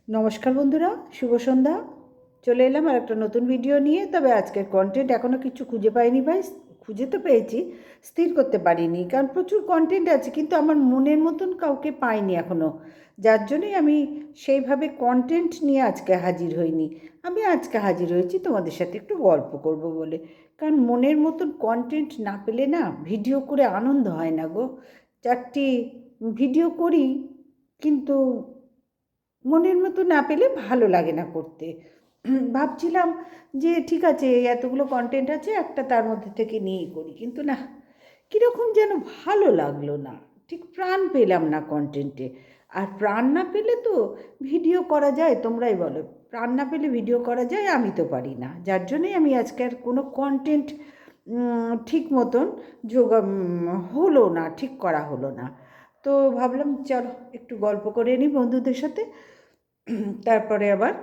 নমস্কার বন্ধুরা, শুভ সন্ধ্যা। চলে এলাম আর একটা নতুন ভিডিও নিয়ে। তবে আজকের কন্টেন্ট এখনও কিছু খুঁজে পাইনি ভাই। খুঁজে তো পেয়েছি, স্থির করতে পারিনি, কারণ প্রচুর কন্টেন্ট আছে, কিন্তু আমার মনের মতন কাউকে পাইনি এখনও। যার জন্যই আমি সেইভাবে কন্টেন্ট নিয়ে আজকে হাজির হইনি। আমি আজকে হাজির হয়েছি তোমাদের সাথে একটু গল্প করব বলে, কারণ মনের মতন কন্টেন্ট না পেলে না ভিডিও করে আনন্দ হয় না গো। চারটি ভিডিও করি, কিন্তু মনের মতো না পেলে ভালো লাগে না করতে। ভাবছিলাম যে ঠিক আছে, এতগুলো কন্টেন্ট আছে, একটা তার মধ্যে থেকে নিয়েই করি, কিন্তু না, কীরকম যেন ভালো লাগলো না, ঠিক প্রাণ পেলাম না কন্টেন্টে। আর প্রাণ না পেলে তো ভিডিও করা যায়, তোমরাই বলো, প্রাণ না পেলে ভিডিও করা যায়? আমি তো পারি না। যার জন্যই আমি আজকে আর কোনো কন্টেন্ট ঠিক মতন হলো না, ঠিক করা হলো না। তো ভাবলাম চলো একটু গল্প করে নিই বন্ধুদের সাথে, তারপরে আবার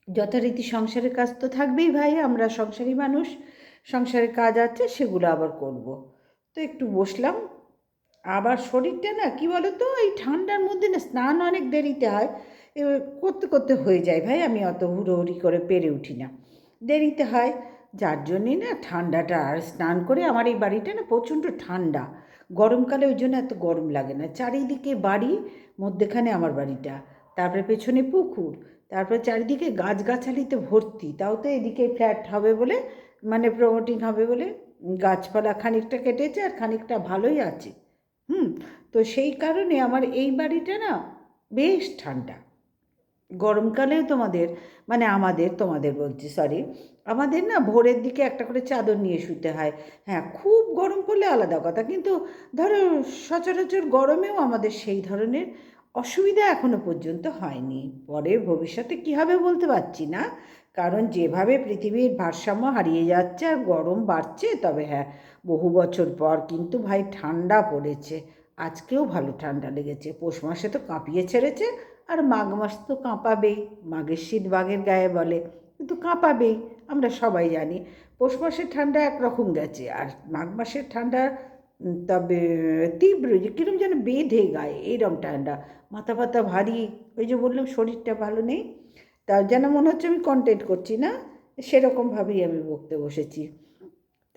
যথারীতি সংসারের কাজ তো থাকবেই ভাই, আমরা সংসারী মানুষ, সংসারের কাজ আছে, সেগুলো আবার করব। তো একটু বসলাম। আবার শরীরটা না কী বলো তো, এই ঠান্ডার মধ্যে না স্নান অনেক দেরিতে হয়। করতে করতে হয়ে যায় ভাই, আমি অত হুড়োহুড়ি করে পেরে উঠি না, দেরিতে হয়। যার জন্যই না ঠান্ডাটা, আর স্নান করে আমার এই বাড়িটা না প্রচণ্ড ঠান্ডা। গরমকালে ওই জন্য এত গরম লাগে না। চারিদিকে বাড়ি, মধ্যেখানে আমার বাড়িটা, তারপরে পেছনে পুকুর, তারপরে চারিদিকে গাছগাছালিতে ভর্তি। তাও তো এদিকে ফ্ল্যাট হবে বলে, মানে প্রমোটিং হবে বলে গাছপালা খানিকটা কেটেছে, আর খানিকটা ভালোই আছে। তো সেই কারণে আমার এই বাড়িটা না বেশ ঠান্ডা। গরমকালেও তোমাদের, মানে আমাদের, তোমাদের বলছি, সরি, আমাদের না ভোরের দিকে একটা করে চাদর নিয়ে শুতে হয়। হ্যাঁ, খুব গরম পড়লে আলাদা কথা, কিন্তু ধরো সচরাচর গরমেও আমাদের সেই ধরনের অসুবিধা এখনো পর্যন্ত হয়নি। পরে ভবিষ্যতে কী হবে বলতে পারছি না, কারণ যেভাবে পৃথিবীর ভারসাম্য হারিয়ে যাচ্ছে আর গরম বাড়ছে। তবে হ্যাঁ, বহু বছর পর কিন্তু ভাই ঠান্ডা পড়েছে। আজকেও ভালো ঠান্ডা লেগেছে। পৌষ মাসে তো কাঁপিয়ে ছেড়েছে, আর মাঘ মাস তো কাঁপাবেই। মাঘের শীত বাঘের গায়ে বলে, কিন্তু কাঁপাবেই, আমরা সবাই জানি। পৌষ মাসের ঠান্ডা একরকম গেছে, আর মাঘ মাসের ঠান্ডা তবে তীব্র, যে কীরকম যেন বেঁধে গায়ে, এইরকম ঠান্ডা, মাথা ফাতা ভারী। ওই যে বললাম শরীরটা ভালো নেই, তা যেন মনে হচ্ছে আমি কন্টেন্ট করছি না, সেরকমভাবেই আমি বকতে বসেছি।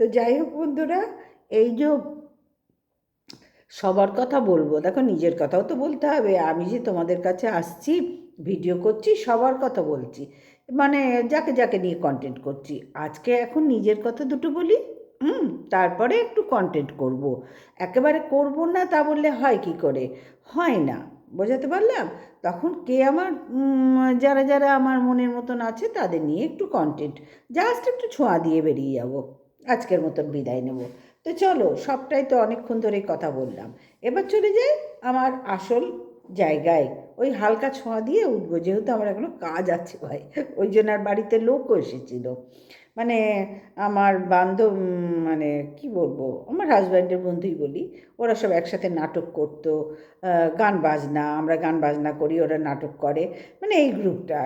তো যাই হোক বন্ধুরা, এই যে সবার কথা বলবো, দেখো নিজের কথাও তো বলতে হবে। আমি যে তোমাদের কাছে আসছি, ভিডিও করছি, সবার কথা বলছি, মানে যাকে যাকে নিয়ে কন্টেন্ট করছি। আজকে এখন নিজের কথা দুটো বলি, তারপরে একটু কন্টেন্ট করব। একেবারে করব না তা বললে হয় কি করে? হয় না, বোঝাতে পারলাম? তখন কে আমার যারা যারা আমার মনের মতন আছে তাদের নিয়ে একটু কন্টেন্ট, জাস্ট একটু ছোঁয়া দিয়ে বেরিয়ে যাব। আজকের মতন বিদায় নেব। তো চলো, সবটাই তো অনেকক্ষণ ধরেই কথা বললাম, এবার চলে যাই আমার আসল জায়গায়। ওই হালকা ছোঁয়া দিয়ে উঠবো, যেহেতু আমার এখনো কাজ আছে ভাই। ওই জন্য আর বাড়িতে লোকও এসেছিল, মানে আমার বান্ধব, মানে কি বলবো, আমার হাজব্যান্ডের বন্ধুই বলি। ওরা সব একসাথে নাটক করতো, গান বাজনা, আমরা গান বাজনা করি, ওরা নাটক করে, মানে এই গ্রুপটা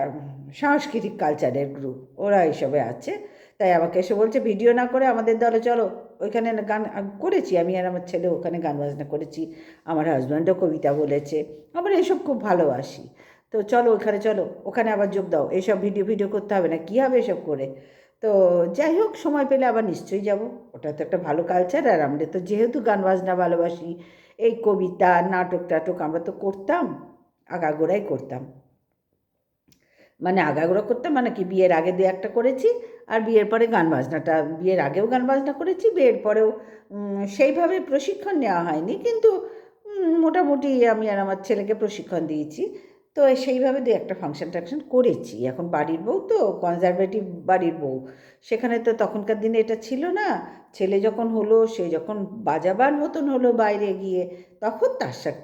সাংস্কৃতিক কালচারের গ্রুপ, ওরা এইসবে আছে। তাই আমাকে এসে বলছে ভিডিও না করে আমাদের দলে চলো, ওইখানে গান করেছি আমি আর আমার ছেলে, ওখানে গান বাজনা করেছি। আমার হাজব্যান্ডও কবিতা বলেছে, আমরা এসব খুব ভালোবাসি। তো চলো ওখানে, চলো ওখানে আবার যোগ দাও, এইসব ভিডিও ভিডিও করতে হবে না, কী হবে এসব করে? তো যাই হোক, সময় পেলে আবার নিশ্চয়ই যাব। ওটা তো একটা ভালো কালচার, আর আমরা তো যেহেতু গান বাজনা ভালোবাসি, এই কবিতা নাটক টাটক আমরা তো করতাম, আগাগোড়াই করতাম। মানে আগাগোড়া করতাম মানে কি, বিয়ের আগে দু একটা করেছি, আর বিয়ের পরে গান বাজনাটা, বিয়ের আগেও গান বাজনা করেছি, বিয়ের পরেও সেইভাবে প্রশিক্ষণ নেওয়া হয়নি, কিন্তু মোটামুটি আমি আর আমার ছেলেকে প্রশিক্ষণ দিয়েছি। তো সেইভাবে দু একটা ফাংশন টাংশন করেছি। এখন বাড়ির বউ তো, কনজারভেটিভ বাড়ির বউ, সেখানে তো তখনকার দিনে এটা ছিল না। ছেলে যখন হলো, সে যখন বাজাবার মতন হলো বাইরে গিয়ে, তখন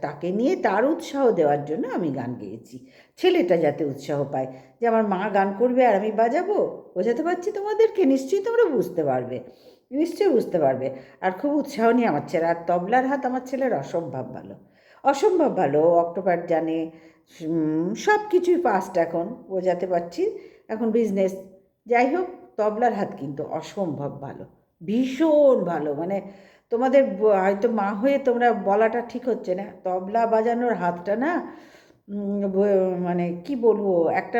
তাকে নিয়ে তার উৎসাহ দেওয়ার জন্য আমি গান গেয়েছি, ছেলেটা যাতে উৎসাহ পায়, যে আমার মা গান করবে আর আমি বাজাবো। বোঝাতে পারছি তোমাদেরকে? নিশ্চয়ই তোমরা বুঝতে পারবে, নিশ্চয়ই বুঝতে পারবে। আর খুব উৎসাহ নিয়ে আমার ছেলে, আর তবলার হাত আমার ছেলের অসম্ভব ভালো, অসম্ভব ভালো। অক্টোপার জানে, সব কিছুই ফাস্ট এখন, বোঝাতে পারছি, এখন বিজনেস। যাই হোক, তবলার হাত কিন্তু অসম্ভব ভালো, ভীষণ ভালো। মানে তোমাদের হয়তো মা হয়ে তোমরা বলাটা ঠিক হচ্ছে না, তবলা বাজানোর হাতটা না মানে কি বলবো, একটা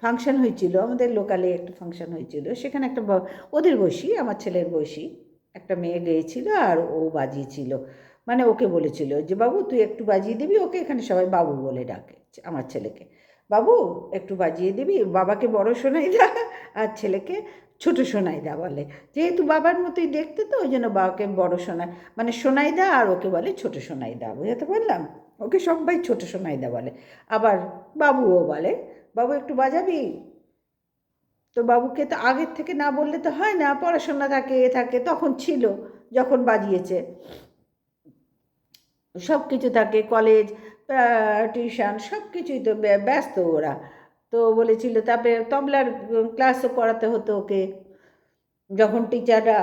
ফাংশন হয়েছিল আমাদের লোকালে, একটা ফাংশন হয়েছিল, সেখানে একটা ওদের বয়সী, আমার ছেলের বয়সী একটা মেয়ে গেয়েছিল আর ও বাজিয়েছিল। মানে ওকে বলেছিল যে বাবু তুই একটু বাজিয়ে দিবি, ওকে এখানে সবাই বাবু বলে ডাকে আমার ছেলেকে, বাবু একটু বাজিয়ে দিবি, বাবাকে বড় শোনাই দা আর ছেলেকে ছোট শোনাই দা বলে, যেহেতু বাবার মতোই দেখতে তো ওই জন্য বাবাকে বড় শোনায় মানে শোনাই দা, আর ওকে বলে ছোট শোনাই দা, বুঝাতে পারলাম? ওকে সবাই ছোট শোনাই দা বলে, আবার বাবুও বলে বাবু একটু বাজাবি। তো বাবুকে তো আগের থেকে না বললে তো হয় না, পড়াশোনা থাকে এ থাকে, তখন ছিল যখন বাজিয়েছে, সব কিছু থাকে, কলেজ টিউশন সব কিছুই তো ব্যস্ত ওরা। তো বলেছিল, তারপরে তবলার ক্লাসও করাতে হতো ওকে, যখন টিচাররা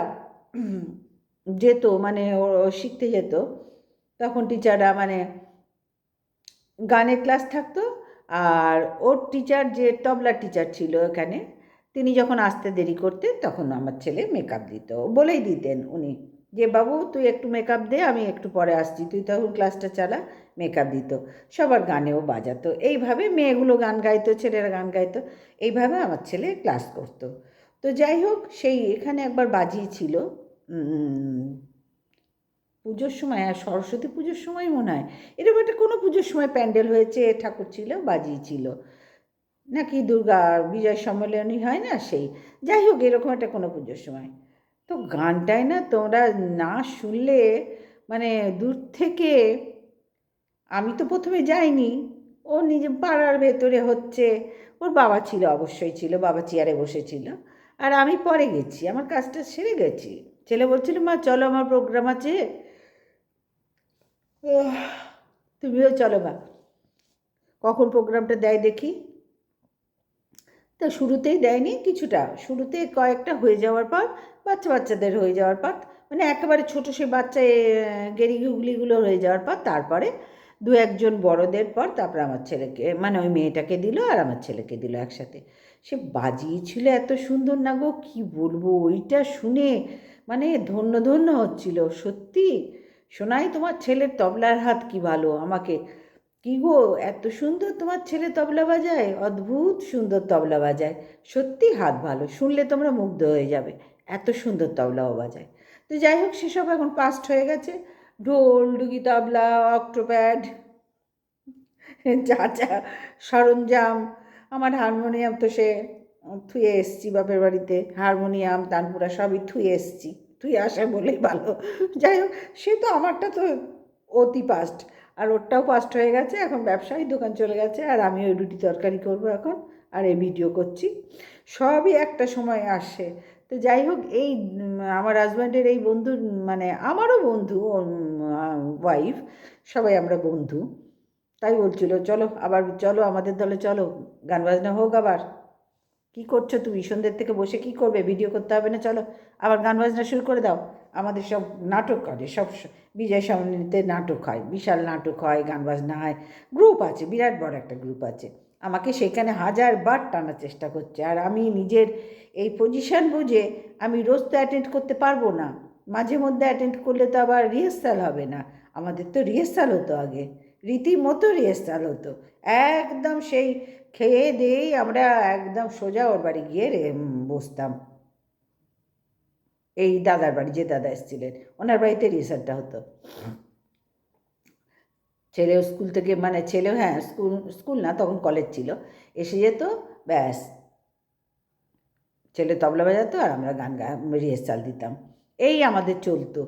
যেত মানে ও শিখতে যেত, তখন টিচাররা মানে গানের ক্লাস থাকতো, আর ওর টিচার যে তবলার টিচার ছিল এখানে, তিনি যখন আসতে দেরি করতেন তখন আমার ছেলে মেকআপ দিত, বলেই দিতেন উনি যে বাবু তুই একটু মেকআপ দে, আমি একটু পরে আসছি, তুই তখন ক্লাসটা চালা। মেকআপ দিত, সবার গানেও বাজাতো, এইভাবে মেয়েগুলো গান গাইতো, ছেলেরা গান গাইতো, এইভাবে আমার ছেলে ক্লাস করতো। তো যাই হোক, সেই এখানে একবার বাজিয়েছিল পুজোর সময়, আর সরস্বতী পুজোর সময় মনে হয়, এরকম একটা কোনো পুজোর সময় প্যান্ডেল হয়েছে, ঠাকুর ছিল, বাজিয়েছিল নাকি দুর্গা বিজয় সম্মেলনী হয় না সেই, যাই হোক এরকম একটা কোনো পুজোর সময়। তো গানটাই না তোমরা না শুনলে মানে দূর থেকে, আমি তো প্রথমে যাইনি, ও নিজে পাড়ার ভেতরে হচ্ছে, ওর বাবা ছিল, অবশ্যই ছিল, বাবা চেয়ারে বসেছিল, আর আমি পরে গেছি, আমার কাজটা সেরে গেছি। ছেলে বলছিল মা চলো আমার প্রোগ্রাম আছে, তুমিও চলো বা, কখন প্রোগ্রামটা দেয় দেখি। তা শুরুতেই দেয়নি, কিছুটা শুরুতে কয়েকটা হয়ে যাওয়ার পর, বাচ্চাদের হয়ে যাওয়ার পর, মানে একেবারে ছোটো সে বাচ্চা গেরি গুগলিগুলো হয়ে যাওয়ার পর, তারপরে দু একজন বড়দের পর তারপরে আমার ছেলেকে মানে ওই মেয়েটাকে দিল আর আমার ছেলেকে দিল একসাথে। সে বাজিয়েছিল এত সুন্দর না গো, কী বলবো, ওইটা শুনে মানে ধন্য ধন্য হচ্ছিল সত্যি। শোনাই তোমার ছেলের তবলার হাত কি ভালো, আমাকে কি গো এত সুন্দর তোমার ছেলে তবলা বাজায়, অদ্ভুত সুন্দর তবলা বাজায়, সত্যি হাত ভালো, শুনলে তোমরা মুগ্ধ হয়ে যাবে, এত সুন্দর তবলাও বাজায়। তো যাই হোক সেসব এখন পাস্ট হয়ে গেছে, ঢোল ডুগি তবলা অক্টোপ্যাড যা যা সরঞ্জাম, আমার হারমোনিয়াম তো সে থুয়ে এসছি বাপের বাড়িতে, হারমোনিয়াম তানপুরা সবই থুয়ে এসছি, থুয়ে আসে বলেই ভালো। যাই হোক, সে তো আমারটা তো অতি পাস্ট, আর ওরটাও পাস্ট হয়ে গেছে, এখন ব্যবসায়ী দোকান চলে গেছে, আর আমি ওই রুটি তরকারি করবো এখন, আর এই ভিডিও করছি, সবই একটা সময় আসে। তো যাই হোক, এই আমার হাজব্যান্ডের এই বন্ধুর মানে আমারও বন্ধু, ওর ওয়াইফ, সবাই আমরা বন্ধু, তাই বলছিল চলো আবার চলো আমাদের দলে চলো, গান বাজনা হোক আবার। কি করছো তুমি সন্ধ্যের থেকে বসে, কি করবে, ভিডিও করতে হবে না, চলো আবার গান বাজনা শুরু করে দাও। আমাদের সব নাটক করে, সব বিজয় সমিতিতে নাটক হয়, বিশাল নাটক হয়, গান বাজনা হয়, গ্রুপ আছে, বিরাট বড় একটা গ্রুপ আছে, আমাকে সেখানে 1000বার টানার চেষ্টা করছে, আর আমি নিজের এই পজিশান বুঝে আমি রোজ তো অ্যাটেন্ড করতে পারবো না, মাঝে মধ্যে অ্যাটেন্ড করলে তো আবার রিহার্সাল হবে না, আমাদের তো রিহার্সাল হতো আগে, রীতিমতো রিহার্সাল হতো, একদম সেই খেয়ে দিয়েই আমরা একদম সোজা ওর বাড়ি গিয়ে বসতাম, এই দাদার বাড়ি, যে দাদা এসেছিলেন ওনার বাড়িতে রিহার্সালটা হতো। ছেলেও স্কুল থেকে মানে ছেলেও, হ্যাঁ স্কুল স্কুল না তখন কলেজ ছিল, এসে যেত, ব্যাস ছেলে তবলা বাজাতো আর আমরা গান রিহার্সাল দিতাম, এই আমাদের চলতো।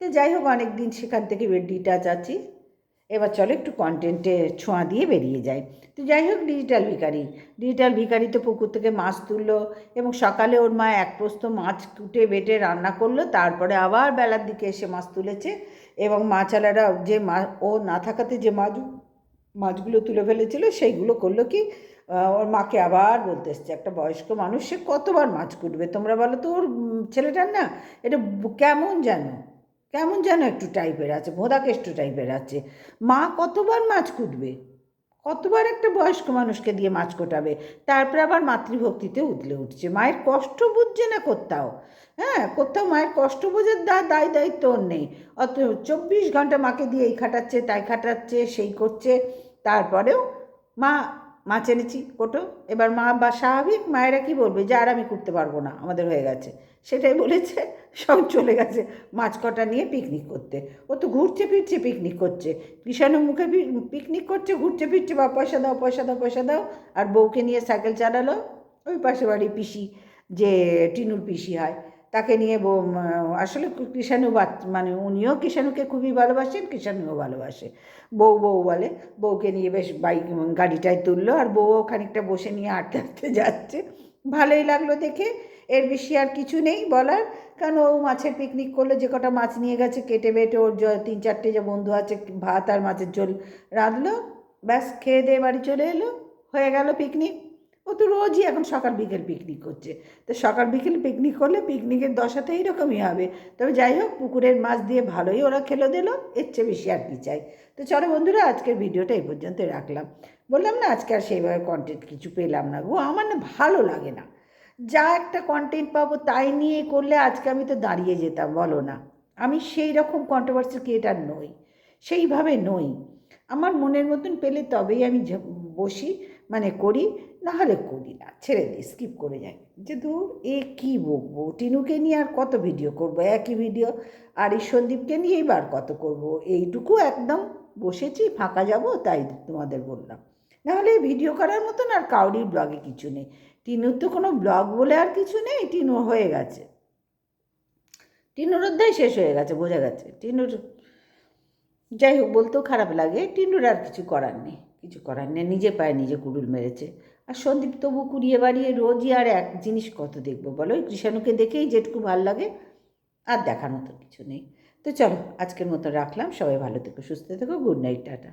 তো যাই হোক, অনেক দিন সেখান থেকে ডিটাচ আছি, এবার চলো একটু কন্টেন্টে ছোঁয়া দিয়ে বেরিয়ে যায়। তো যাই হোক, ডিজিটাল ভিখারি তো পুকুর থেকে মাছ তুললো, এবং সকালে ওর মা এক প্রস্ত মাছ কুটে বেটে রান্না করলো, তারপরে আবার বেলার দিকে এসে মাছ তুলেছে, এবং মাছওয়ালারা যে ও না থাকাতে যে মাছগুলো তুলে ফেলেছিল সেইগুলো করলো কি, ওর মাকে আবার বলতে এসছে, একটা বয়স্ক মানুষ সে কতবার মাছ কুটবে, তোমরা বলো তো, ওর ছেলেটার না এটা কেমন যেন একটু টাইপের আছে, ভোঁদাকেষ্ট টাইপের আছে, মা কতবার মাছ কুটবে, কতবার একটা বয়স্ক মানুষকে দিয়ে মাছ কোটাবে, তারপরে আবার মাতৃভক্তিতে উতলে উঠছে, মায়ের কষ্ট বুঝছে না কোথাও, হ্যাঁ কোথাও মায়ের কষ্ট বোঝার দায়িত্ব ওর নেই, অত 24 ঘন্টা মাকে দিয়ে এই খাটাচ্ছে তাই খাটাচ্ছে সেই করছে, তারপরেও মা মাছ এনেছি কোটো, এবার মা বা স্বাভাবিক মায়েরা কি বলবে যে আর আমি করতে পারবো না, আমাদের হয়ে গেছে, সেটাই বলেছে। সব চলে গেছে মাছ কটা নিয়ে পিকনিক করতে। ও তো ঘুরছে ফিরছে পিকনিক করছে, কৃষাণু মুখে পিকনিক করছে, ঘুরছে ফিরছে, বা পয়সা দাও পয়সা দাও পয়সা দাও। আর বউকে নিয়ে সাইকেল চালালো ওই পাশে বাড়ি পিসি, যে টিনুর পিসি হয়, তাকে নিয়ে আসলে কৃষাণু মানে উনিও কৃষাণুকে খুবই ভালোবাসেন, কৃষাণুও ভালোবাসে। বউ বউ বলে, বউকে নিয়ে বেশ গাড়িটায় তুললো, আর বউও খানিকটা বসে নিয়ে হাঁটতে হাঁটতে যাচ্ছে। ভালোই লাগলো দেখে। এর বেশি আর কিছু নেই বলার, কারণ ও মাছের পিকনিক করলো, যে কটা মাছ নিয়ে গেছে কেটে বেটে ওর 3-4টে যে বন্ধু আছে, ভাত আর মাছের ঝোল রাঁধলো, ব্যাস খেয়ে দিয়ে বাড়ি চলে এলো, হয়ে গেল পিকনিক। ও তো রোজই এখন সকাল বিকেল পিকনিক করছে। তো সকাল বিকেল পিকনিক করলে পিকনিকের দশাতে এইরকমই হবে। তবে যাই হোক, পুকুরের মাছ দিয়ে ভালোই ওরা খেলো দিল, এর চেয়ে বেশি আর কি চাই। তো চলো বন্ধুরা, আজকের ভিডিওটা এই পর্যন্ত রাখলাম। বললাম না আজকে আর সেইভাবে কন্টেন্ট কিছু পেলাম না গো, আমার না ভালো লাগে না। যা একটা কন্টেন্ট পাবো তাই নিয়ে করলে আজকে আমি তো দাঁড়িয়ে যেতাম, বলো না। আমি সেই রকম কন্ট্রোভার্সি ক্রিয়েটার নই, সেইভাবে নই। আমার মনের মতন পেলে তবেই আমি বসি, মানে করি, নাহলে করি না, ছেড়ে দিই, স্কিপ করে যাই। যে দূর এ কী বকবো, টিনুকে নিয়ে আর কত ভিডিও করবো, একই ভিডিও। আর এই সন্দীপকে নিয়েই বার কত করব, এইটুকু একদম বসেছি, ফাঁকা যাব তাই তোমাদের বললাম। নাহলে ভিডিও করার মতন আর কাউরির ব্লগে কিছু নেই। টিনুর তো কোনো ব্লগ বলে আর কিছু নেই, টিনু হয়ে গেছে, টিনুর অধ্যায় শেষ হয়ে গেছে, বোঝা গেছে টিনুর। যাই হোক, বলতেও খারাপ লাগে, টিনুর আর কিছু করার নেই, কিছু করার নেই, নিজে পায়ে নিজে কুড়ুল মেরেছে। আর সন্দীপ তবু কুড়িয়ে বাড়িয়ে রোজই আর এক জিনিস কত দেখবো বলো, ওই কৃষাণুকে দেখেই যেটুকু ভাল লাগে, আর দেখার মতো কিছু নেই। তো চলো আজকের মতো রাখলাম, সবাই ভালো থেকো, সুস্থ থেকো, গুড নাইট, টাটা।